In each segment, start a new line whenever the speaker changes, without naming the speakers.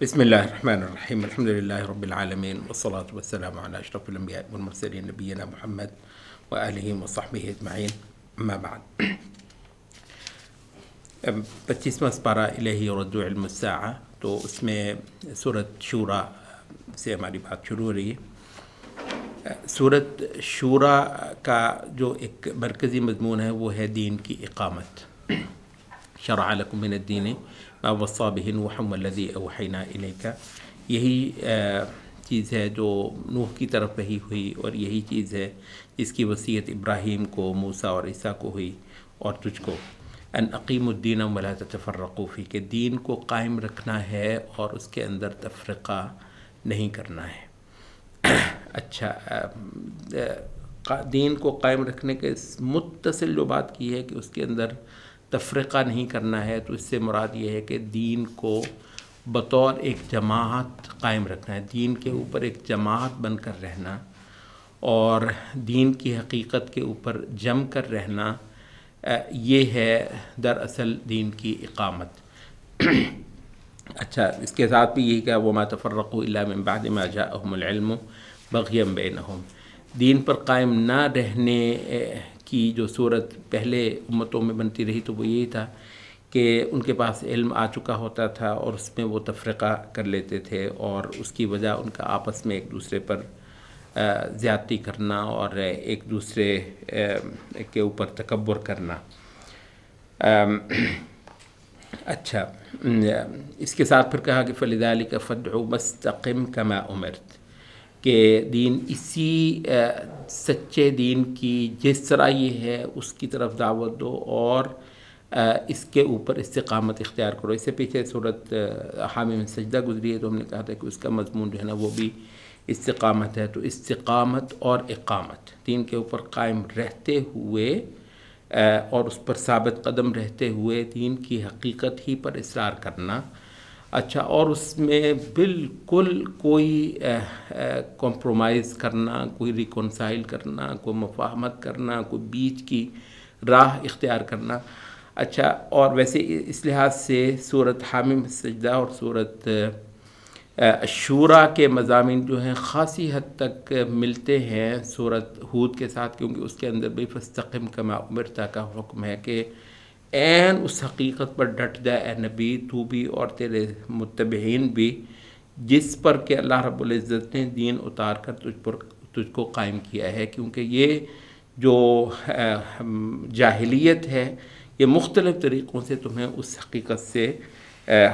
بسم الله الرحمن الرحيم. الحمد لله رب العالمين، والصلاة والسلام على أشرف الأنبياء والمرسلين نبينا محمد وآلہ وصحبہ اجمعین، اما بعد۔ 25واں سپارہ الہی رد علم الساعہ، تو اس میں سورۃ شورا سے ہماری بات شروع ہو رہی ہے۔ سورۃ شورا کا جو ایک مرکزی مضمون ہے وہ ہے دین کی اقامت۔ شرع لکم من الدین ما وصی بہ نوح والذی اوحینا الیک، یہی چیز ہے جو نوح کی طرف وحی ہوئی، اور یہی چیز ہے جس کی وصیت ابراہیم کو، موسیٰ اور عیسیٰ کو ہوئی اور تجھ کو، ان اقیموا الدین ولا تتفرقوا فیہ، کہ دین کو قائم رکھنا ہے اور اس کے اندر تفرقہ نہیں کرنا ہے۔ اچھا، دین کو قائم رکھنے کے متصل جو بات کی ہے کہ اس کے اندر تفرقہ نہیں کرنا ہے، تو اس سے مراد یہ ہے کہ دین کو بطور ایک جماعت قائم رکھنا ہے، دین کے اوپر ایک جماعت بن کر رہنا اور دین کی حقیقت کے اوپر جم کر رہنا، یہ ہے دراصل دین کی اقامت۔ اچھا، اس کے ساتھ بھی یہی کہا وَمَا تَفَرَّقُوا إِلَّا مِن بَعْدِ مَا جَاءَهُمُ الْعِلْمُ بَغْيًا بَيْنَهُمْ۔ دین پر قائم نہ رہنے کی جو صورت پہلے امتوں میں بنتی رہی تو وہ یہی تھا کہ ان کے پاس علم آ چکا ہوتا تھا اور اس میں وہ تفرقہ کر لیتے تھے، اور اس کی وجہ ان کا آپس میں ایک دوسرے پر زیادتی کرنا اور ایک دوسرے کے اوپر تکبر کرنا۔ اچھا، اس کے ساتھ پھر کہا کہ فَلِذَلِكَ فَادْعُ وَاسْتَقِمْ كَمَا أُمِرْتَ، کہ دین اسی سچے دین کی جس طرح یہ ہے اس کی طرف دعوت دو اور اس کے اوپر استقامت اختیار کرو۔ اس سے پیچھے سورۃ حامیم سجدہ گزری ہے، تو ہم نے کہا تھا کہ اس کا مضمون جو ہے نا وہ بھی استقامت ہے۔ تو استقامت اور اقامت، دین کے اوپر قائم رہتے ہوئے اور اس پر ثابت قدم رہتے ہوئے دین کی حقیقت ہی پر اصرار کرنا۔ اچھا، اور اس میں بالکل کوئی کمپرومائز کرنا، کوئی ریکنسائل کرنا، کوئی مفاہمت کرنا، کوئی بیچ کی راہ اختیار کرنا۔ اچھا، اور ویسے اس لحاظ سے سورۃ حامیم سجدہ اور سورۃ شورا کے مضامین جو ہیں خاصی حد تک ملتے ہیں سورۃ ہود کے ساتھ، کیونکہ اس کے اندر بھی فاستقم کما امرت کا حکم ہے کہ عین اس حقیقت پر ڈٹ جائے اے نبی، تو بھی اور تیرے متبعین بھی، جس پر کہ اللہ رب العزت نے دین اتار کر تجھ کو قائم کیا ہے، کیونکہ یہ جو جاہلیت ہے یہ مختلف طریقوں سے تمہیں اس حقیقت سے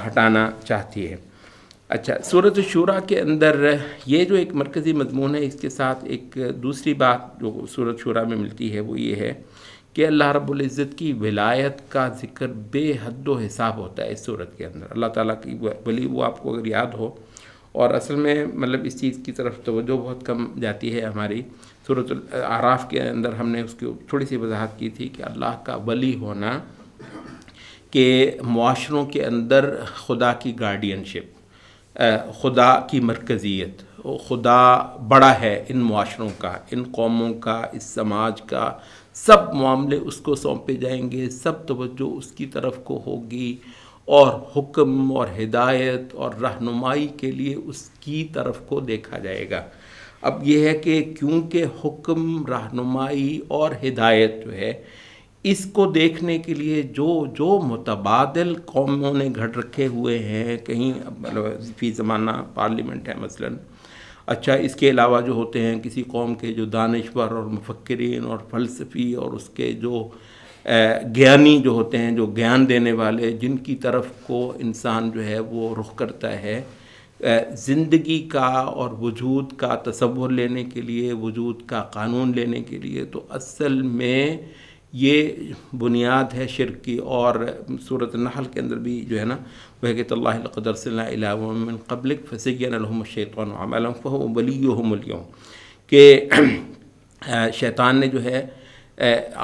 ہٹانا چاہتی ہے۔ اچھا، سورۃ شورا کے اندر یہ جو ایک مرکزی مضمون ہے، اس کے ساتھ ایک دوسری بات جو سورۃ شورا میں ملتی ہے وہ یہ ہے کہ اللہ رب العزت کی ولایت کا ذکر بے حد و حساب ہوتا ہے اس صورت کے اندر۔ اللہ تعالیٰ کی ولی وہ آپ کو اگر یاد ہو، اور اصل میں مطلب اس چیز کی طرف توجہ بہت کم جاتی ہے ہماری۔ سورۃ الاعراف کے اندر ہم نے اس کی تھوڑی سی وضاحت کی تھی کہ اللہ کا ولی ہونا، کہ معاشروں کے اندر خدا کی گارڈین شپ، خدا کی مرکزیت، خدا بڑا ہے ان معاشروں کا، ان قوموں کا، اس سماج کا، سب معاملے اس کو سونپے جائیں گے، سب توجہ اس کی طرف کو ہوگی، اور حکم اور ہدایت اور رہنمائی کے لیے اس کی طرف کو دیکھا جائے گا۔ اب یہ ہے کہ کیونکہ حکم، رہنمائی اور ہدایت جو ہے اس کو دیکھنے کے لیے جو متبادل قوموں نے گھڑ رکھے ہوئے ہیں، کہیں فی زمانہ پارلیمنٹ ہے مثلا، اچھا اس کے علاوہ جو ہوتے ہیں کسی قوم کے جو دانشور اور مفکرین اور فلسفی اور اس کے جو گیانی جو ہوتے ہیں، جو گیان دینے والے، جن کی طرف کو انسان جو ہے وہ رخ کرتا ہے زندگی کا اور وجود کا تصور لینے کے لیے، وجود کا قانون لینے کے لیے، تو اصل میں یہ بنیاد ہے شرک کی۔ اور سورۃ النحل کے اندر بھی جو ہے نا وہ ہے کہ تاللہ لقد ارسلنا الی امم من قبلک فزین لهم الشیطان اعمالهم فهو ولیہم اليوم، کہ شیطان نے جو ہے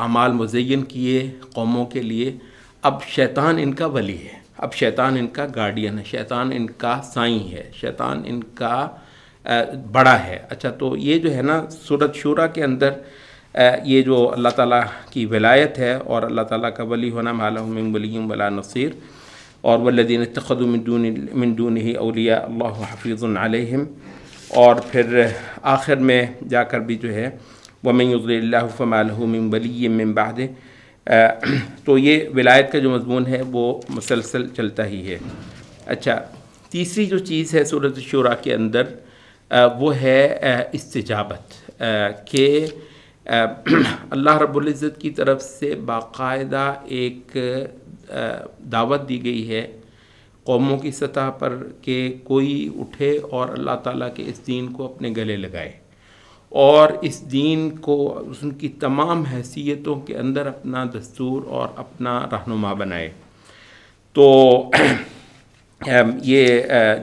اعمال مزین کیے قوموں کے لیے، اب شیطان ان کا ولی ہے، اب شیطان ان کا گارڈین ہے، شیطان ان کا سائیں ہے، شیطان ان کا بڑا ہے۔ اچھا، تو یہ جو ہے نا سورۃ شورا کے اندر یہ جو اللہ تعالیٰ کی ولایت ہے اور اللہ تعالیٰ کا ولی ہونا، ما لہم من ولی ولا نصیر، اور والذین اتخذوا من دونہ اولیاء اللہ حفیظ علیہم، اور پھر آخر میں جا کر بھی جو ہے وَمَن يُضْلِلِ اللَّهُ فَمَا لَهُ مِن وَلِيٍّ مِّن بَعْدِهِ، تو یہ ولایت کا جو مضمون ہے وہ مسلسل چلتا ہی ہے۔ اچھا، تیسری جو چیز ہے سورۃ الشورى کے اندر وہ ہے استجابت، کہ اللہ رب العزت کی طرف سے باقاعدہ ایک دعوت دی گئی ہے قوموں کی سطح پر کہ کوئی اٹھے اور اللہ تعالیٰ کے اس دین کو اپنے گلے لگائے اور اس دین کو ان کی تمام حیثیتوں کے اندر اپنا دستور اور اپنا رہنما بنائے۔ تو یہ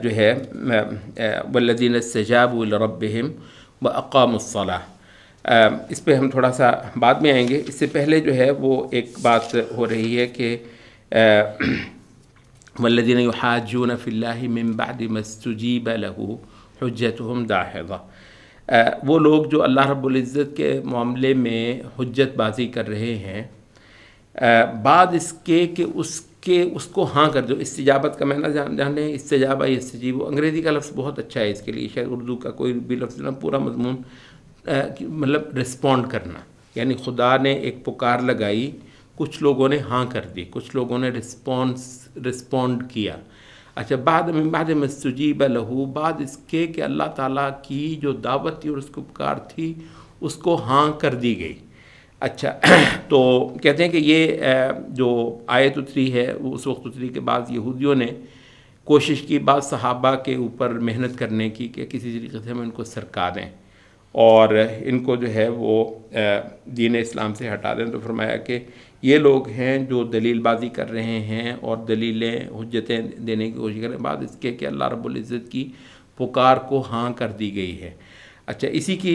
جو ہے والذین استجابوا لربہم واقاموا الصلاۃ، اس پہ ہم تھوڑا سا بعد میں آئیں گے۔ اس سے پہلے جو ہے وہ ایک بات ہو رہی ہے کہ والذین یحاجون فی اللہ من بعد ما استجیب لہ حجتہم داحضہ، وہ لوگ جو اللہ رب العزت کے معاملے میں حجت بازی کر رہے ہیں بعد اس کے کہ اس کو ہاں کر دو۔ استجابت کا معنی جانے، استجابہ یستجیب، انگریزی کا لفظ بہت اچھا ہے اس کے لیے، شاید اردو کا کوئی بھی لفظ نہ، پورا مضمون مطلب رسپونڈ کرنا، یعنی خدا نے ایک پکار لگائی، کچھ لوگوں نے ہاں کر دی، کچھ لوگوں نے رسپونڈ کیا۔ اچھا، بعد ما استجیب لہ، بعد اس کے کہ اللہ تعالیٰ کی جو دعوت تھی اور اس کو پکار تھی اس کو ہاں کر دی گئی۔ اچھا، تو کہتے ہیں کہ یہ جو آیت اتری ہے وہ اس وقت اتری کے بعد یہودیوں نے کوشش کی بعض صحابہ کے اوپر محنت کرنے کی کہ کسی طریقے سے ہم ان کو سرکا دیں اور ان کو جو ہے وہ دین اسلام سے ہٹا دیں۔ تو فرمایا کہ یہ لوگ ہیں جو دلیل بازی کر رہے ہیں اور دلیلیں حجتیں دینے کی کوشش کر رہے ہیں بعد اس کے کہ اللہ رب العزت کی پکار کو ہاں کر دی گئی ہے۔ اچھا، اسی کی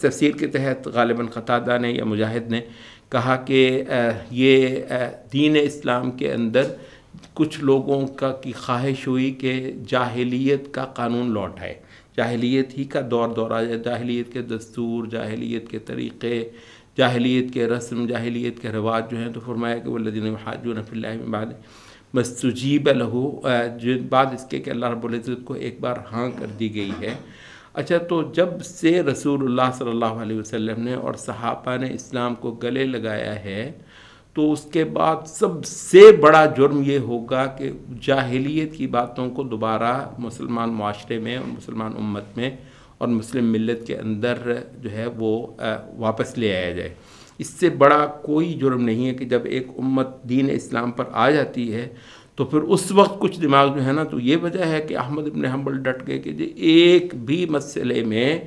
تفسیر کے تحت غالباً قتادہ نے یا مجاہد نے کہا کہ یہ دین اسلام کے اندر کچھ لوگوں کی خواہش ہوئی کہ جاہلیت کا قانون لوٹ آئے، جاہلیت ہی کا دور آ جائے، جاہلیت کے دستور، جاہلیت کے طریقے، جاہلیت کے رسم، جاہلیت کے رواج جو ہیں۔ تو فرمایا کہ والذین یحاجون فی اللہ من بعد ما استجیب لہ، بعد اس کے کہ اللہ رب العزت کو ایک بار ہاں کر دی گئی ہے۔ اچھا، تو جب سے رسول اللہ صلی اللہ علیہ وسلم نے اور صحابہ نے اسلام کو گلے لگایا ہے تو اس کے بعد سب سے بڑا جرم یہ ہوگا کہ جاہلیت کی باتوں کو دوبارہ مسلمان معاشرے میں اور مسلمان امت میں اور مسلم ملت کے اندر جو ہے وہ واپس لے آیا جائے۔ اس سے بڑا کوئی جرم نہیں ہے کہ جب ایک امت دین اسلام پر آ جاتی ہے تو پھر اس وقت کچھ دماغ جو ہے نا، تو یہ وجہ ہے کہ احمد ابن حنبل ڈٹ گئے کہ ایک بھی مسئلے میں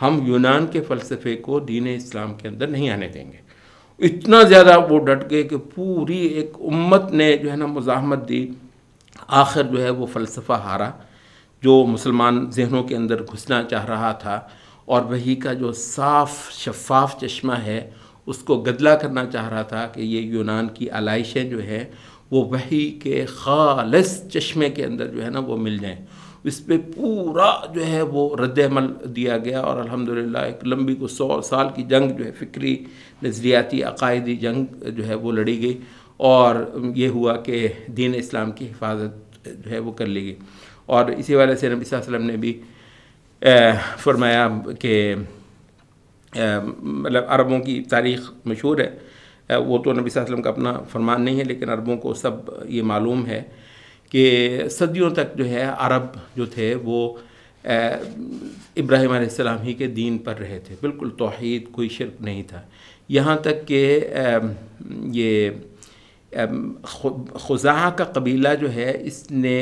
ہم یونان کے فلسفے کو دین اسلام کے اندر نہیں آنے دیں گے۔ اتنا زیادہ وہ ڈٹ گئے کہ پوری ایک امت نے جو ہے نا مزاحمت دی، آخر جو ہے وہ فلسفہ ہارا جو مسلمان ذہنوں کے اندر گھسنا چاہ رہا تھا، اور وہی کا جو صاف شفاف چشمہ ہے اس کو گدلا کرنا چاہ رہا تھا کہ یہ یونان کی علائشیں جو ہے وہ وحی کے خالص چشمے کے اندر جو ہے نا وہ مل جائیں۔ اس پہ پورا جو ہے وہ رد عمل دیا گیا، اور الحمدللہ ایک لمبی کو 100 سال کی جنگ جو ہے، فکری نظریاتی عقائدی جنگ جو ہے وہ لڑی گئی، اور یہ ہوا کہ دین اسلام کی حفاظت جو ہے وہ کر لی گئی۔ اور اسی وجہ سے نبی صلی اللہ علیہ وسلم نے بھی فرمایا کہ مطلب عربوں کی تاریخ مشہور ہے، وہ تو نبی صلی اللہ علیہ وسلم کا اپنا فرمان نہیں ہے لیکن عربوں کو سب یہ معلوم ہے کہ صدیوں تک جو ہے عرب جو تھے وہ ابراہیم علیہ السلام ہی کے دین پر رہے تھے، بالکل توحید، کوئی شرک نہیں تھا، یہاں تک کہ یہ خزاعہ کا قبیلہ جو ہے اس نے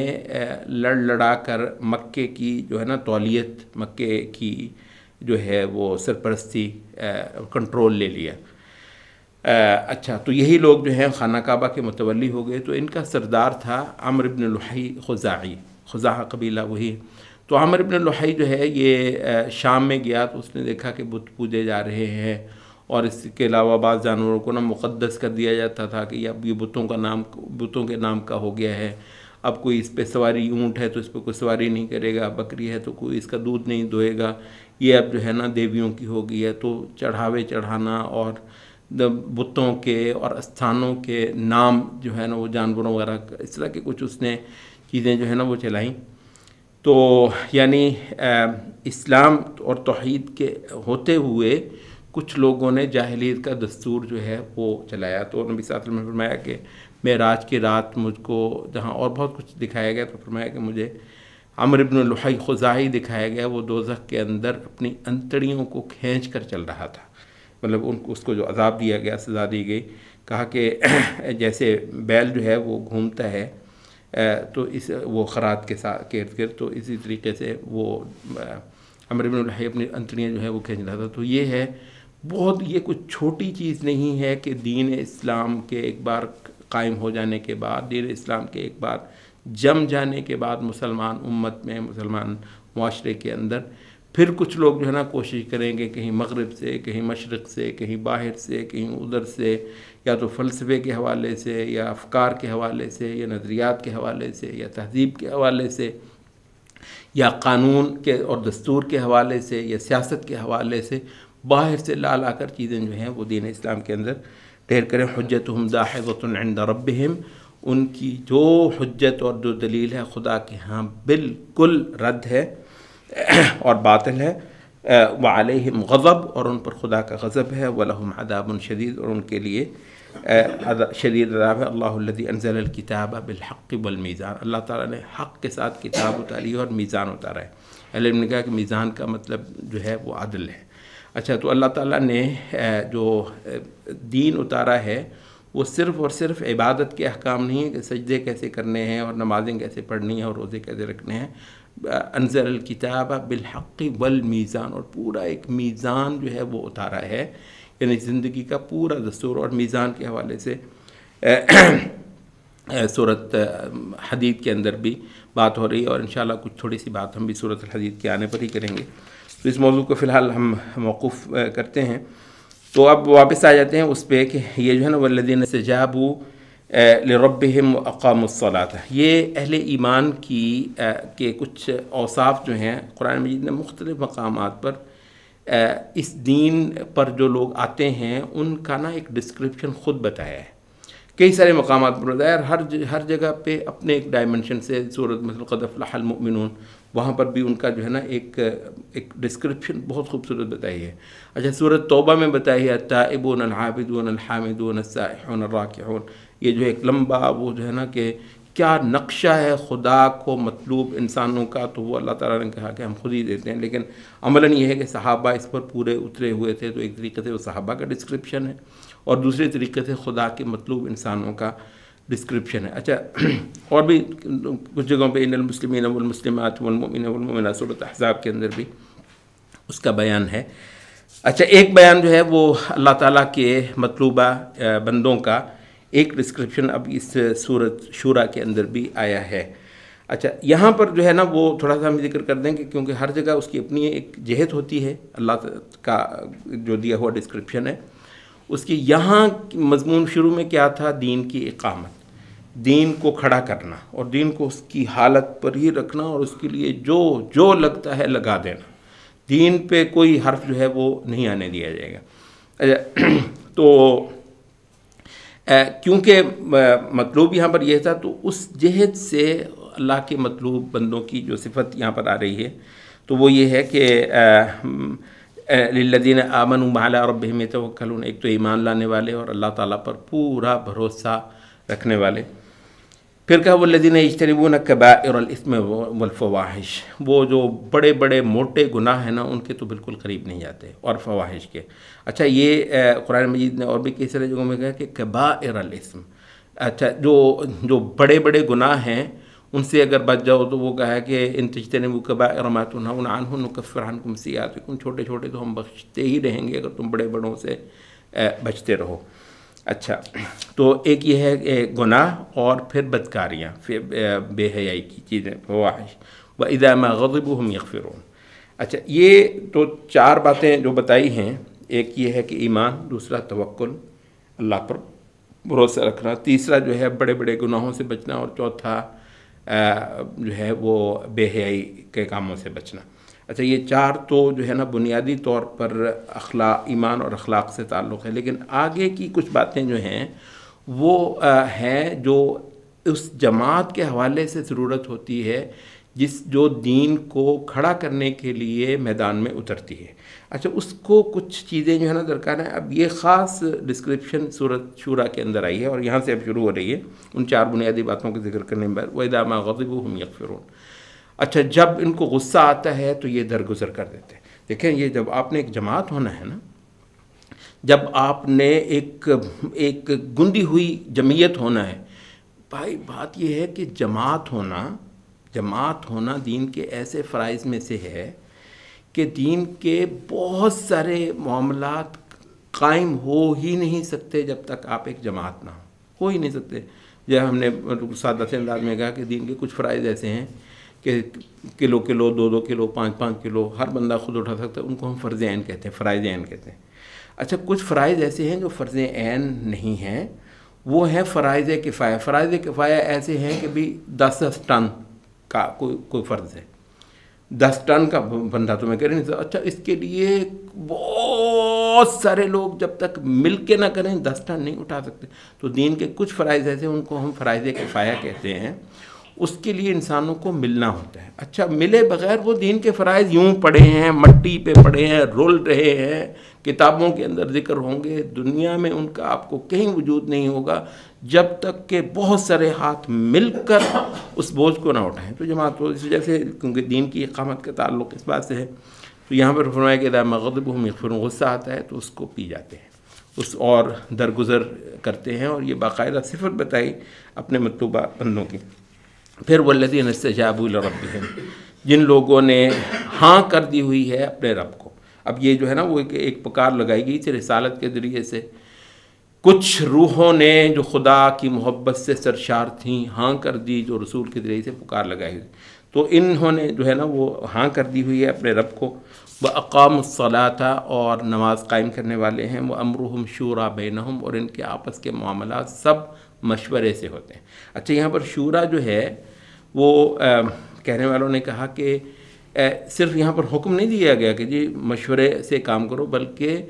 لڑا کر مکے کی جو ہے نا تولیت، مکے کی جو ہے وہ سرپرستی کنٹرول لے لیا۔ اچھا، تو یہی لوگ جو ہیں خانہ کعبہ کے متولی ہو گئے۔ تو ان کا سردار تھا عمرو بن لحی خزاعی، خزاعہ قبیلہ وہی۔ تو عمرو بن لحی جو ہے یہ شام میں گیا تو اس نے دیکھا کہ بت پوجے جا رہے ہیں، اور اس کے علاوہ بعض جانوروں کو نا مقدس کر دیا جاتا تھا کہ اب یہ بتوں کے نام کا ہو گیا ہے، اب کوئی اس پہ سواری، اونٹ ہے تو اس پہ کوئی سواری نہیں کرے گا، بکری ہے تو کوئی اس کا دودھ نہیں دوئے گا، یہ اب جو ہے نا دیویوں کی ہو گئی ہے۔ تو چڑھاوے چڑھانا اور بتوں کے اور استھانوں کے نام جو ہے نا وہ جانوروں وغیرہ اس طرح کے کچھ اس نے چیزیں جو ہے نا وہ چلائیں. تو یعنی اسلام اور توحید کے ہوتے ہوئے کچھ لوگوں نے جاہلیت کا دستور جو ہے وہ چلایا. تو نبی صلی اللہ علیہ وسلم نے فرمایا کہ معراج کی رات مجھ کو جہاں اور بہت کچھ دکھایا گیا تو فرمایا کہ مجھے عمرو بن لحی خزاعی دکھایا گیا، وہ دوزخ کے اندر اپنی انتڑیوں کو کھینچ کر چل رہا تھا. مطلب اس کو جو عذاب دیا گیا، سزا دی گئی. کہا کہ جیسے بیل جو ہے وہ گھومتا ہے تو وہ خرات کے ساتھ ارد گرد، تو اسی طریقے سے وہ عمرو بن لحی اپنی انتڑیاں جو ہے وہ کھینچ رہا تھا. تو یہ ہے بہت، یہ کچھ چھوٹی چیز نہیں ہے کہ دین اسلام کے ایک بار قائم ہو جانے کے بعد، دین اسلام کے ایک بار جم جانے کے بعد مسلمان امت میں، مسلمان معاشرے کے اندر پھر کچھ لوگ جو ہے نا کوشش کریں گے کہیں مغرب سے، کہیں مشرق سے، کہیں باہر سے، کہیں ادھر سے، یا تو فلسفے کے حوالے سے، یا افکار کے حوالے سے، یا نظریات کے حوالے سے، یا تہذیب کے حوالے سے، یا قانون کے اور دستور کے حوالے سے، یا سیاست کے حوالے سے باہر سے لا کر چیزیں جو ہیں وہ دین اسلام کے اندر ڈھیر کریں. حجتہم داحضۃ عند ربہم، ان کی جو حجت اور جو دلیل ہے خدا کے ہاں بالکل رد ہے اور باطل ہے. وعلیہم غضب، اور ان پر خدا کا غضب ہے. ولہم عذاب شدید، اور ان کے لیے شدید عذاب ہے. اللہ الذی انزل الکتاب بالحق والمیزان، اللہ تعالیٰ نے حق کے ساتھ کتاب اتاری اور میزان اتارا ہے. اہل علم نے کہا کہ میزان کا مطلب جو ہے وہ عدل ہے. اچھا، تو اللہ تعالیٰ نے جو دین اتارا ہے وہ صرف اور صرف عبادت کے احکام نہیں ہے کہ سجدے کیسے کرنے ہیں اور نمازیں کیسے پڑھنی ہیں اور روزے کیسے رکھنے ہیں. انزل الکتاب بالحق والمیزان، اور پورا ایک میزان جو ہے وہ اتارا ہے، یعنی زندگی کا پورا دستور. اور میزان کے حوالے سے سورۃ حدید کے اندر بھی بات ہو رہی ہے، اور انشاءاللہ کچھ تھوڑی سی بات ہم بھی سورۃ الحدید کے آنے پر ہی کریں گے. تو اس موضوع کو فی الحال ہم موقوف کرتے ہیں. تو اب واپس آ جاتے ہیں اس پہ کہ یہ جو ہے نا والذین استجابوا لربہم واقاموا الصلاۃ، یہ اہل ایمان کی کے کچھ اوصاف جو ہیں قرآن مجید نے مختلف مقامات پر اس دین پر جو لوگ آتے ہیں ان کا نا ایک ڈسکرپشن خود بتایا ہے. کئی سارے مقامات پر بتایا، ہر جگہ پہ اپنے ایک ڈائمنشن سے. سورۃ مثلا قد افلح المؤمنون، وہاں پر بھی ان کا جو ہے نا ایک ڈسکرپشن بہت خوبصورت بتائی ہے. اچھا، سورۃ توبہ میں بتائی ہے التائبون العابدون الحامدون السائحون الراکعون. یہ جو ایک لمبا وہ جو ہے نا کہ کیا نقشہ ہے خدا کو مطلوب انسانوں کا، تو وہ اللہ تعالیٰ نے کہا کہ ہم خود ہی دیتے ہیں. لیکن عملاً یہ ہے کہ صحابہ اس پر پورے اترے ہوئے تھے، تو ایک طریقے سے وہ صحابہ کا ڈسکرپشن ہے، اور دوسرے طریقے سے خدا کے مطلوب انسانوں کا ڈسکرپشن ہے. اچھا، اور بھی کچھ جگہوں پہ ان المسلمین والمسلمات والمؤمنین والمؤمنات سورۃ احزاب کے اندر بھی اس کا بیان ہے. اچھا، ایک بیان جو ہے وہ اللہ تعالیٰ کے مطلوبہ بندوں کا ایک ڈسکرپشن اب اس سورۃ شورا کے اندر بھی آیا ہے. اچھا، یہاں پر جو ہے نا وہ تھوڑا سا ہم ذکر کر دیں کہ کیونکہ ہر جگہ اس کی اپنی ایک جہت ہوتی ہے. اللہ کا جو دیا ہوا ڈسکرپشن ہے اس کی، یہاں مضمون شروع میں کیا تھا؟ دین کی اقامت، دین کو کھڑا کرنا، اور دین کو اس کی حالت پر ہی رکھنا، اور اس کے لیے جو لگتا ہے لگا دینا. دین پہ کوئی حرف جو ہے وہ نہیں آنے دیا جائے گا. اچھا، تو کیونکہ مطلوب یہاں پر یہ تھا، تو اس جہت سے اللہ کے مطلوب بندوں کی جو صفت یہاں پر آ رہی ہے تو وہ یہ ہے کہ للذین آمنوا وعلی ربہم یتوکلون، ایک تو ایمان لانے والے اور اللہ تعالیٰ پر پورا بھروسہ رکھنے والے. پھر کہا والذین یجتنبون کبائر الاثم والفواحش، وہ جو بڑے بڑے موٹے گناہ ہیں نا ان کے تو بالکل قریب نہیں جاتے، اور فواحش کے. اچھا، یہ قرآن مجید نے اور بھی کئی سارے جگہوں میں کہا کہ کبائر الاثم. اچھا، جو بڑے بڑے گناہ ہیں ان سے اگر بچ جاؤ تو وہ کہا ہے کہ ان تجتنبوا کبائر ما تنہون عنہ نکفر عنکم سیئاتکم، چھوٹے چھوٹے تو ہم بخشتے ہی رہیں گے اگر تم بڑے بڑوں سے بچتے رہو. اچھا، تو ایک یہ ہے گناہ، اور پھر بدکاریاں، پھر بے حیائی کی چیزیں، فواحش. وَإِذَا مَا غَضِبُوا هُمْ يَغْفِرُونَ. اچھا، یہ تو چار باتیں جو بتائی ہیں. ایک یہ ہے کہ ایمان، دوسرا توکل، اللہ پر بھروسہ رکھنا، تیسرا جو ہے بڑے بڑے گناہوں سے بچنا، اور چوتھا جو ہے وہ بے حیائی کے کاموں سے بچنا. اچھا یہ 4 تو جو ہے نا بنیادی طور پر ایمان اور اخلاق سے تعلق ہے، لیکن آگے کی کچھ باتیں جو ہیں وہ ہیں جو اس جماعت کے حوالے سے ضرورت ہوتی ہے جو دین کو کھڑا کرنے کے لیے میدان میں اترتی ہے۔ اچھا اس کو کچھ چیزیں جو ہے نا درکار ہیں۔ اب یہ خاص ڈسکرپشن سورۃ شورا کے اندر آئی ہے اور یہاں سے اب شروع ہو رہی ہے ان 4 بنیادی باتوں کا ذکر کرنے میں۔ وَإِذَا مَا غَضِبُوا هُمْ يَغْفِرُونَ۔ اچھا جب ان کو غصہ آتا ہے تو یہ درگزر کر دیتے ہیں۔ دیکھیں یہ جب آپ نے ایک جماعت ہونا ہے نا، جب آپ نے ایک گندی ہوئی جمعیت ہونا ہے، بھائی بات یہ ہے کہ جماعت ہونا دین کے ایسے فرائض میں سے ہے کہ دین کے بہت سارے معاملات قائم ہو ہی نہیں سکتے جب تک آپ ایک جماعت نہ ہو ہی نہیں سکتے۔ جب ہم نے سادہ سے انداز میں کہا کہ دین کے کچھ فرائض ایسے ہیں کہ کلو 2 کلو 5 کلو ہر بندہ خود اٹھا سکتا ہے، ان کو ہم فرض عین کہتے ہیں، فرائض عین کہتے ہیں۔ اچھا کچھ فرائض ایسے ہیں جو فرض عین نہیں ہیں، وہ ہیں فرائض کفایہ۔ فرائض کفایہ ایسے ہیں کہ بھی 10 ٹن کا کوئی فرض ہے، 10 ٹن کا بندہ تو میں کہہ نہیں سکتا۔ اچھا اس کے لیے بہت سارے لوگ جب تک مل کے نہ کریں 10 ٹن نہیں اٹھا سکتے۔ تو دین کے کچھ فرائض ایسے ہیں، ان کو ہم فرائض کفایہ کہتے ہیں، اس کے لیے انسانوں کو ملنا ہوتا ہے۔ اچھا ملے بغیر وہ دین کے فرائض یوں پڑے ہیں، مٹی پہ پڑے ہیں، رول رہے ہیں، کتابوں کے اندر ذکر ہوں گے، دنیا میں ان کا آپ کو کہیں وجود نہیں ہوگا جب تک کہ بہت سارے ہاتھ مل کر اس بوجھ کو نہ اٹھائیں۔ تو جماعت کو اس وجہ سے، کیونکہ دین کی اقامت کا تعلق اس بات سے ہے، تو یہاں پر فرمایا کہ اذا ما غضبهم یغفرون، غصہ آتا ہے تو اس کو پی جاتے ہیں، اس اور درگزر کرتے ہیں، اور یہ باقاعدہ صفت بتائی اپنے مطلوبہ بندوں کی۔ پھر والذین استجابوا لربہم، جن لوگوں نے ہاں کر دی ہوئی ہے اپنے رب کو۔ اب یہ جو ہے نا وہ ایک پکار لگائی گئی تھی رسالت کے ذریعے سے۔ کچھ روحوں نے جو خدا کی محبت سے سرشار تھیں ہاں کر دی، جو رسول کے ذریعے سے پکار لگائی ہوئی، تو انہوں نے جو ہے نا وہ ہاں کر دی ہوئی ہے اپنے رب کو۔ وَأَقَامُوا الصَّلَاةَ، اور نماز قائم کرنے والے ہیں۔ وَأَمْرُهُمْ شُورَىٰ بَيْنَهُمْ، اور ان کے آپس کے معاملات سب مشورے سے ہوتے ہیں۔ اچھا یہاں پر شورا جو ہے وہ کہنے والوں نے کہا کہ صرف یہاں پر حکم نہیں دیا گیا کہ جی مشورے سے کام کرو، بلکہ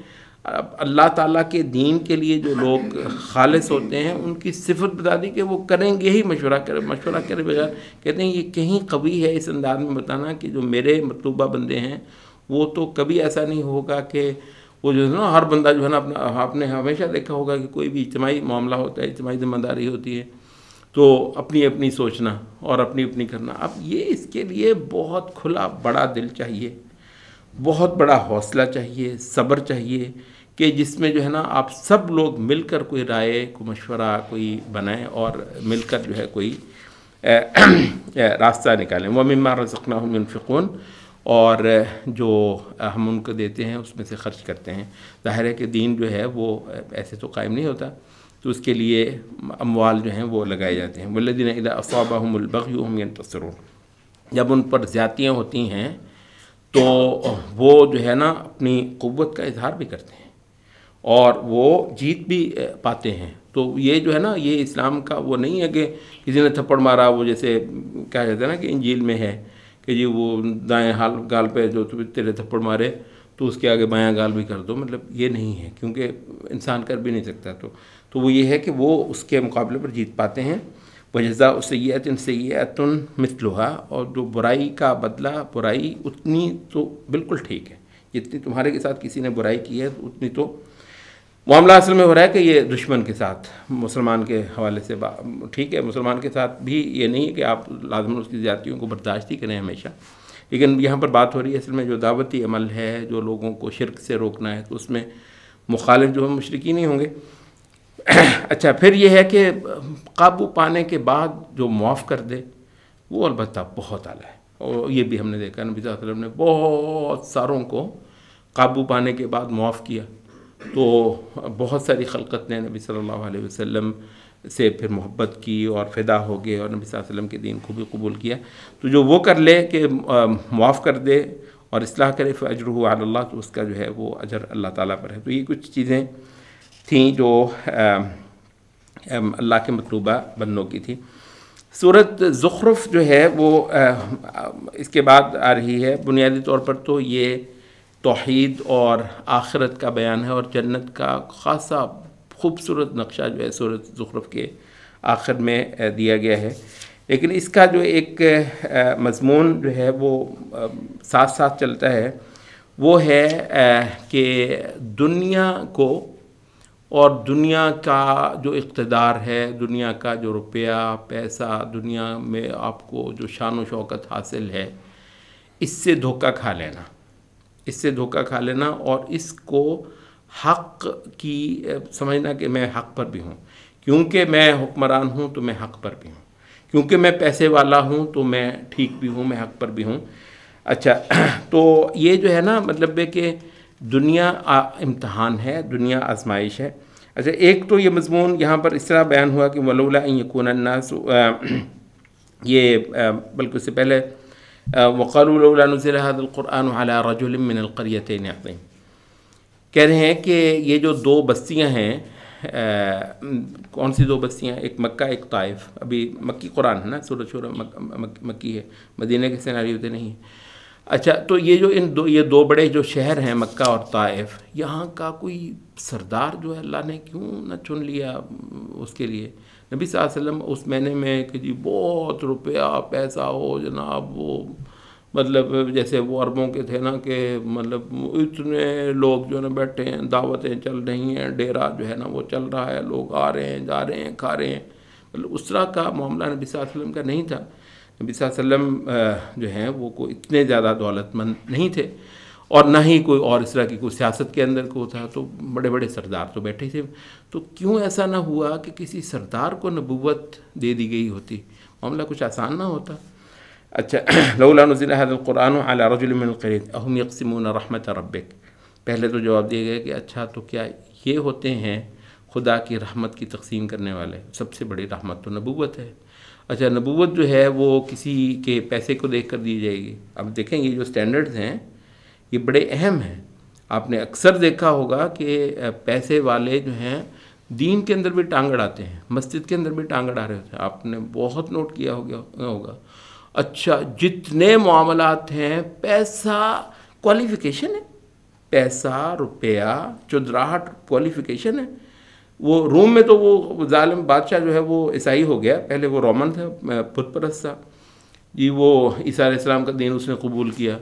اللہ تعالیٰ کے دین کے لیے جو لوگ خالص ہوتے ہیں ان کی صفت بتا دی کہ وہ کریں گے ہی مشورہ کرے بغیر۔ کہتے ہیں یہ کہیں قوی ہے اس انداز میں بتانا کہ جو میرے مطلوبہ بندے ہیں وہ تو کبھی ایسا نہیں ہوگا کہ وہ جو ہے نا ہر بندہ جو ہے نا آپ نے ہمیشہ دیکھا ہوگا کہ کوئی بھی اجتماعی معاملہ ہوتا ہے، اجتماعی ذمہ داری ہوتی ہے تو اپنی اپنی سوچنا اور اپنی اپنی کرنا۔ اب یہ اس کے لیے بہت کھلا بڑا دل چاہیے، بہت بڑا حوصلہ چاہیے، صبر چاہیے، کہ جس میں جو ہے نا آپ سب لوگ مل کر کوئی رائے، کوئی مشورہ کوئی بنائیں اور مل کر جو ہے کوئی راستہ نکالیں۔ وَمِمَّا رَزَقْنَاهُمْ يُنْفِقُونَ، اور جو ہم ان کو دیتے ہیں اس میں سے خرچ کرتے ہیں۔ ظاہر ہے کہ دین جو ہے وہ ایسے تو قائم نہیں ہوتا، تو اس کے لیے اموال جو ہیں وہ لگائے جاتے ہیں۔ وَالَّذِينَ إِذَا أَصَابَهُمُ الْبَغْيُ هُمْ يَنْتَصِرُونَ، جب ان پر زیادتیاں ہوتی ہیں تو وہ جو ہے نا اپنی قوت کا اظہار بھی کرتے ہیں اور وہ جیت بھی پاتے ہیں۔ تو یہ جو ہے نا یہ اسلام کا وہ نہیں ہے کہ کسی نے تھپڑ مارا، وہ جیسے کہا جاتا ہے نا کہ انجیل میں ہے کہ جی وہ دائیں گال پہ جو تیرے تھپڑ مارے تو اس کے آگے بایاں گال بھی کر دو، مطلب یہ نہیں ہے، کیونکہ انسان کر بھی نہیں سکتا۔ تو وہ یہ ہے کہ وہ اس کے مقابلے پر جیت پاتے ہیں۔ وَجَزَاءُ سَیِّئَةٍ سَیِّئَةٌ مِثْلُهَا، اور جو برائی کا بدلہ برائی اتنی تو بالکل ٹھیک ہے، جتنی تمہارے کے ساتھ کسی نے برائی کی ہے اتنی تو معاملہ اصل میں ہو رہا ہے کہ یہ دشمن کے ساتھ، مسلمان کے حوالے سے ٹھیک ہے، مسلمان کے ساتھ بھی یہ نہیں ہے کہ آپ لازم اس کی زیادتیوں کو برداشت ہی کریں ہمیشہ، لیکن یہاں پر بات ہو رہی ہے اصل میں جو دعوتی عمل ہے، جو لوگوں کو شرک سے روکنا ہے، تو اس میں مخالف جو ہے مشرکین ہی ہوں گے۔ اچھا پھر یہ ہے کہ قابو پانے کے بعد جو معاف کر دے وہ البتہ بہت اعلیٰ ہے، اور یہ بھی ہم نے دیکھا نبی صلی اللہ علیہ وسلم نے بہت ساروں کو قابو پانے کے بعد معاف کیا، تو بہت ساری خلقت نے نبی صلی اللہ علیہ وسلم سے پھر محبت کی اور فدا ہو گئے اور نبی صلی اللہ علیہ وسلم کے دین کو بھی قبول کیا۔ تو جو وہ کر لے کہ معاف کر دے اور اصلاح کرے فاجرہ علی اللہ، تو اس کا جو ہے وہ اجر اللہ تعالیٰ پر ہے۔ تو یہ کچھ چیزیں تھیں جو اللہ کے مطلوبہ بندوں کی تھی۔ صورت زخرف جو ہے وہ اس کے بعد آ رہی ہے. بنیادی طور پر تو یہ توحید اور آخرت کا بیان ہے اور جنت کا خاصا خوبصورت نقشہ جو ہے صورت زخرف کے آخر میں دیا گیا ہے. لیکن اس کا جو ایک مضمون جو ہے وہ ساتھ ساتھ چلتا ہے، وہ ہے کہ دنیا کو اور دنیا کا جو اقتدار ہے، دنیا کا جو روپیہ پیسہ، دنیا میں آپ کو جو شان و شوکت حاصل ہے، اس سے دھوکہ کھا لینا، اس سے دھوکہ کھا لینا اور اس کو حق کی سمجھنا کہ میں حق پر بھی ہوں، کیونکہ میں حکمران ہوں تو میں حق پر بھی ہوں، کیونکہ میں پیسے والا ہوں تو میں ٹھیک بھی ہوں، میں حق پر بھی ہوں. اچھا، تو یہ جو ہے نا مطلب ہے کہ دنیا امتحان ہے، دنیا آزمائش ہے. اچھا، ایک تو یہ مضمون یہاں پر اس طرح بیان ہوا کہ ولولا ان یکون الناس، یہ بلکہ اس سے پہلے وقالوا لولا نزل هذا القرآن على رجل من القريتين عظيم، کہہ رہے ہیں کہ یہ جو دو بستیاں ہیں، کون سی دو بستیاں؟ ایک مکہ ایک طائف. ابھی مکی قرآن ہے نا، سورۃ شورى مکی ہے، مدینہ کے سیناریو ہوتے نہیں ہیں. اچھا، تو یہ جو یہ دو بڑے جو شہر ہیں مکہ اور طائف، یہاں کا کوئی سردار جو ہے اللہ نے کیوں نہ چن لیا اس کے لیے؟ نبی صلی اللہ علیہ وسلم اس مہینے میں کہ جی بہت روپیہ پیسہ ہو جناب، وہ مطلب جیسے وہ عربوں کے تھے نا کہ مطلب اتنے لوگ جو ہے نا بیٹھے ہیں، دعوتیں چل رہی ہیں، ڈیرا جو ہے نا وہ چل رہا ہے، لوگ آ رہے ہیں جا رہے ہیں کھا رہے ہیں. مطلب اس طرح کا معاملہ نبی صلی اللہ علیہ وسلم کا نہیں تھا. نبی صلی اللہ علیہ وسلم جو ہیں وہ کوئی اتنے زیادہ دولت مند نہیں تھے اور نہ ہی کوئی اور اس طرح کی کوئی سیاست کے اندر کو تھا، تو بڑے بڑے سردار تو بیٹھے تھے. تو کیوں ایسا نہ ہوا کہ کسی سردار کو نبوت دے دی گئی ہوتی؟ معاملہ کچھ آسان نہ ہوتا. اچھا، لولا نزل هذا القرآن على رجل من القرية اهم يقسمون رحمت ربك، پہلے تو جواب دیا گیا کہ اچھا تو کیا یہ ہوتے ہیں خدا کی رحمت کی تقسیم کرنے والے؟ سب سے بڑی رحمت تو نبوت ہے. اچھا، نبوت جو ہے وہ کسی کے پیسے کو دیکھ کر دی جائے گی. اب دیکھیں یہ جو سٹینڈرڈز ہیں یہ بڑے اہم ہیں. آپ نے اکثر دیکھا ہوگا کہ پیسے والے جو ہیں دین کے اندر بھی ٹانگ اڑاتے ہیں، مسجد کے اندر بھی ٹانگ اڑا رہے ہوتے ہیں. آپ نے بہت نوٹ کیا ہوگا. اچھا، جتنے معاملات ہیں پیسہ کوالیفیکیشن ہے، پیسہ روپیہ چودراہٹ کوالیفیکیشن ہے. وہ روم میں تو وہ ظالم بادشاہ جو ہے وہ عیسائی ہو گیا، پہلے وہ رومن تھا، بت پرست تھا جی، وہ عیسیٰ علیہ السلام کا دین اس نے قبول کیا.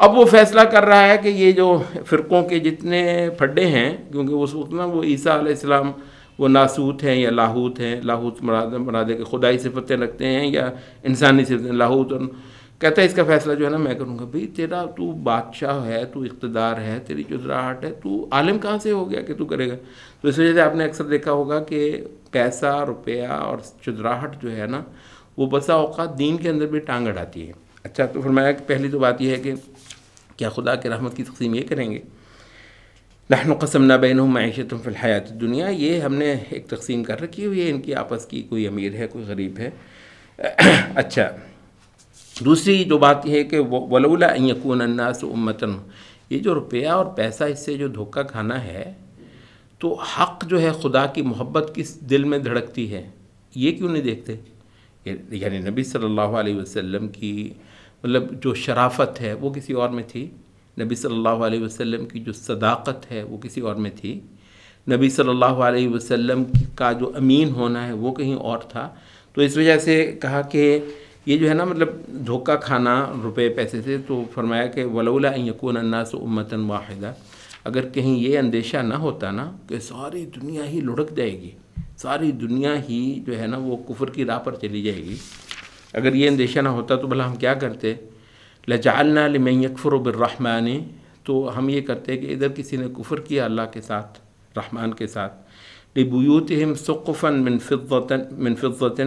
اب وہ فیصلہ کر رہا ہے کہ یہ جو فرقوں کے جتنے پھڈے ہیں، کیونکہ اس وقت نا وہ عیسیٰ علیہ السلام وہ ناسوت ہیں یا لاہوت ہیں، لاہوت مراد ہے کہ خدائی صفتیں رکھتے ہیں یا انسانی صفتیں، لاہوت. اور کہتا ہے اس کا فیصلہ جو ہے نا میں کروں گا. بھئی تیرا تو بادشاہ ہے، تو اقتدار ہے، تیری چودراہٹ ہے، تو عالم کہاں سے ہو گیا کہ تو کرے گا؟ تو اس وجہ سے آپ نے اکثر دیکھا ہوگا کہ پیسہ روپیہ اور چودراہٹ جو ہے نا وہ بسا اوقات دین کے اندر بھی ٹانگ اڑاتی ہے. اچھا، تو فرمایا کہ پہلی تو بات یہ ہے کہ کیا خدا کے رحمت کی تقسیم یہ کریں گے؟ نحن قسمنا بینہم معیشتہم فی الحیات الدنیا، یہ ہم نے ایک تقسیم کر رکھی ہوئی ہے ان کی آپس کی، کوئی امیر ہے کوئی غریب ہے. اچھا، دوسری جو بات یہ ہے کہ ولولا ان یکون الناس امۃ، یہ جو روپیہ اور پیسہ اس سے جو دھوکہ کھانا ہے، تو حق جو ہے خدا کی محبت کس دل میں دھڑکتی ہے یہ کیوں نہیں دیکھتے؟ یعنی نبی صلی اللہ علیہ وسلم کی مطلب جو شرافت ہے وہ کسی اور میں تھی، نبی صلی اللہ علیہ وسلم کی جو صداقت ہے وہ کسی اور میں تھی، نبی صلی اللہ علیہ وسلم کا جو امین ہونا ہے وہ کہیں اور تھا. تو اس وجہ سے کہا کہ یہ جو ہے نا مطلب دھوکہ کھانا روپے پیسے سے. تو فرمایا کہ ولولا ان یکون الناس امۃ واحدہ، اگر کہیں یہ اندیشہ نہ ہوتا نا کہ ساری دنیا ہی لڑک جائے گی، ساری دنیا ہی جو ہے نا وہ کفر کی راہ پر چلی جائے گی، اگر یہ اندیشہ نہ ہوتا تو بھلا ہم کیا کرتے؟ لجعلنا لمن یکفر بالرحمن، تو ہم یہ کرتے کہ ادھر کسی نے کفر کیا اللہ کے ساتھ، رحمان کے ساتھ، لبیوتہم سقفا من فضۃ،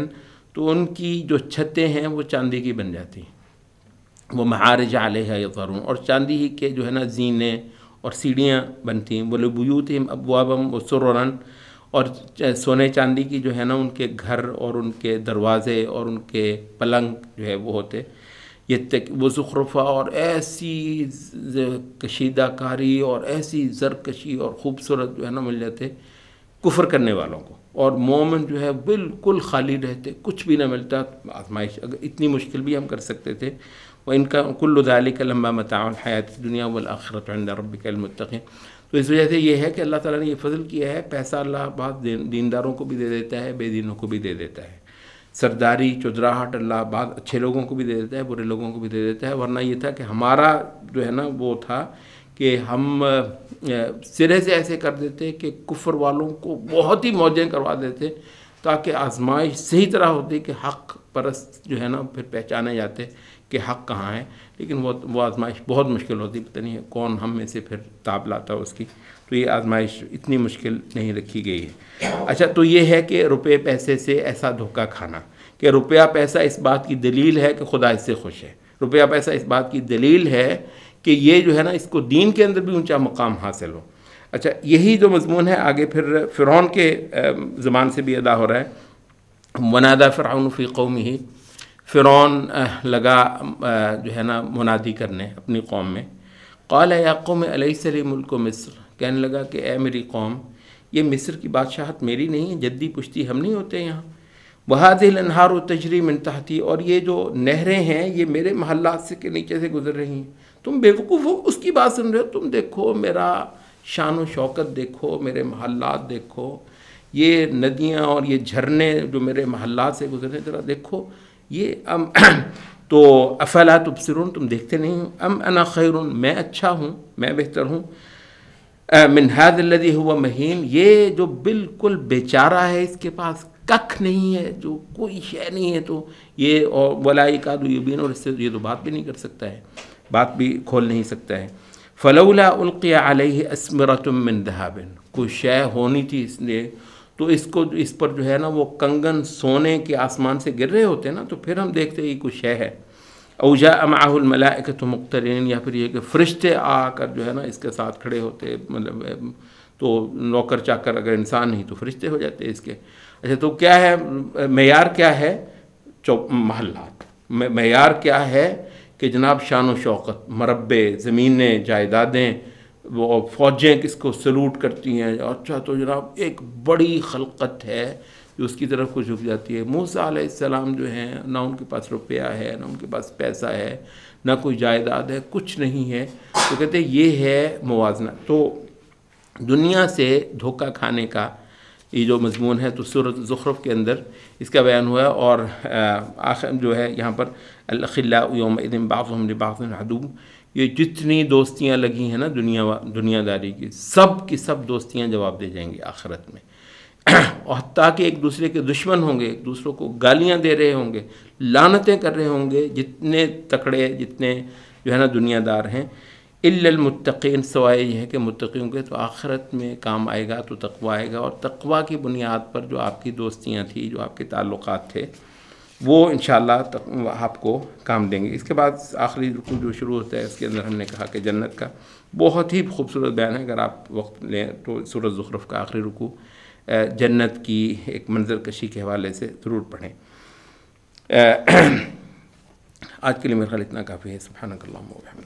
تو ان کی جو چھتیں ہیں وہ چاندی کی بن جاتی ہیں، وہ معارج علیہا یظہرون، اور چاندی ہی کے جو ہے نا زینے اور سیڑھیاں بنتی ہیں. ولبیوتہم ابوابا وسررا، اور سونے چاندی کی جو ہے نا ان کے گھر اور ان کے دروازے اور ان کے پلنگ جو ہے وہ ہوتے، وہ زخرفہ، اور ایسی کشیدہ کاری اور ایسی زرکشی اور خوبصورت جو ہے نا مل جاتے. کفر کرنے والوں کو، اور مومن جو ہے بالکل خالی رہتے، کچھ بھی نہ ملتا. آزمائش اگر اتنی مشکل بھی ہم کر سکتے تھے. وَإِن كَانَ كُلُّ ذَلِكَ لَمَّا مَتَاعُ الْحَيَاةِ الدُّنْيَا وَالْآخِرَةُ عِندَ رَبِّكَ الْمُتَّقِينَ. تو اس وجہ سے یہ ہے کہ اللہ تعالیٰ نے یہ فضل کیا ہے، پیسہ اللہ بعض دینداروں کو بھی دے دیتا ہے، بے دینوں کو بھی دے دیتا ہے. سرداری چودراہٹ اللہ بعض اچھے لوگوں کو بھی دے دیتا ہے، برے لوگوں کو بھی دے دیتا ہے. ورنہ یہ تھا کہ ہمارا جو ہے نا وہ تھا کہ ہم سرے سے ایسے کر دیتے کہ کفر والوں کو بہت ہی موجیں کروا دیتے تاکہ آزمائش صحیح طرح ہوتی کہ حق پرست جو ہے نا پھر پہچانے جاتے کہ حق کہاں ہے. لیکن وہ آزمائش بہت مشکل ہوتی، پتہ نہیں کون ہم میں سے پھر تاب لاتا اس کی. تو یہ آزمائش اتنی مشکل نہیں رکھی گئی ہے. اچھا، تو یہ ہے کہ روپے پیسے سے ایسا دھوکہ کھانا کہ روپیہ پیسہ اس بات کی دلیل ہے کہ خدا اس سے خوش ہے. روپیہ پیسہ اس بات کی دلیل ہے کہ یہ جو ہے نا اس کو دین کے اندر بھی اونچا مقام حاصل ہو. اچھا، یہی جو مضمون ہے آگے پھر فرعون کے زبان سے بھی ادا ہو رہا ہے. وَنَادَى فِرْعَوْنُ فِي قَوْمِهِ. فرعون لگا جو ہے نا منادی کرنے اپنی قوم میں. قَالَ يَا قَوْمِ أَلَيْسَ لِي مُلْكُ مِصْرَ. کہنے لگا کہ اے میری قوم، یہ مصر کی بادشاہت میری نہیں ہے، جدی پشتی ہم نہیں ہوتے یہاں. وَهَذِهِ الْأَنْهَارُ تَجْرِي مِنْ تَحْتِي. اور یہ جو نہریں ہیں یہ میرے محلات سے کے نیچے سے گزر رہی ہیں. تم بیوقوف ہو، اس کی بات سن رہے ہو. تم دیکھو میرا شان و شوکت، دیکھو میرے محلات، دیکھو یہ ندیاں اور یہ جھرنے جو میرے محلات سے گزر رہے ہیں، ذرا دیکھو یہ تو افلا تبصرون، تم دیکھتے نہیں ہو. ام انا خیر، میں اچھا ہوں، میں بہتر ہوں. من هذا الذي هو مہین، یہ جو بالکل بیچارہ ہے، اس کے پاس ککھ نہیں ہے، جو کوئی شے نہیں ہے. تو یہ اور ولا یکاد یبین، اور اس سے یہ تو بات بھی نہیں کر سکتا ہے، بات بھی کھول نہیں سکتا ہے. فلولا القی علیہ اسمرۃ من ذہب. کوئی شے ہونی تھی اس لیے تو اس پر جو ہے نا وہ کنگن سونے کے آسمان سے گر رہے ہوتے نا، تو پھر ہم دیکھتے ہیں کوئی شے ہے. او جاء معہ الملائکۃ مقترنین، یا پھر یہ کہ فرشتے آ کر جو ہے نا اس کے ساتھ کھڑے ہوتے. مطلب تو نوکر چاکر اگر انسان نہیں تو فرشتے ہو جاتے اس کے. اچھا، تو کیا ہے معیار، کیا ہے محلات، معیار کیا ہے کہ جناب شان و شوقت، مربے، زمینیں، جائیدادیں، وہ فوجیں کس کو سلوٹ کرتی ہیں. اچھا، تو جناب ایک بڑی خلقت ہے جو اس کی طرف کو جھک جاتی ہے. موسیٰ علیہ السلام جو ہیں، نہ ان کے پاس روپیہ ہے، نہ ان کے پاس پیسہ ہے، نہ کوئی جائیداد ہے، کچھ نہیں ہے. تو کہتے ہیں یہ ہے موازنہ. تو دنیا سے دھوکہ کھانے کا یہ جو مضمون ہے تو سورۃ زخرف کے اندر اس کا بیان ہوا ہے. اور آخر جو ہے یہاں پر الاخلاء یومئذ بعضهم لبعض عدو، یہ جتنی دوستیاں لگی ہیں نا دنیا داری کی، سب کی سب دوستیاں جواب دے جائیں گی آخرت میں. اور حتیٰ کہ ایک دوسرے کے دشمن ہوں گے، ایک دوسروں کو گالیاں دے رہے ہوں گے، لعنتیں کر رہے ہوں گے، جتنے تکڑے، جتنے جو ہے نا دنیا دار ہیں. الا المتقین، سوائے یہ ہے کہ متقیوں کے تو آخرت میں کام آئے گا، تو تقوی آئے گا. اور تقوی کی بنیاد پر جو آپ کی دوستیاں تھیں، جو آپ کے تعلقات تھے، وہ انشاءاللہ آپ کو کام دیں گے. اس کے بعد آخری رکوع جو شروع ہوتا ہے اس کے اندر ہم نے کہا کہ جنت کا بہت ہی خوبصورت بیان ہے. اگر آپ وقت لیں تو سورۃ زخرف کا آخری رکوع جنت کی ایک منظر کشی کے حوالے سے ضرور پڑھیں. آج کے لیے میرے خیال اتنا کافی ہے. سبحانک اللہم و بحمدک.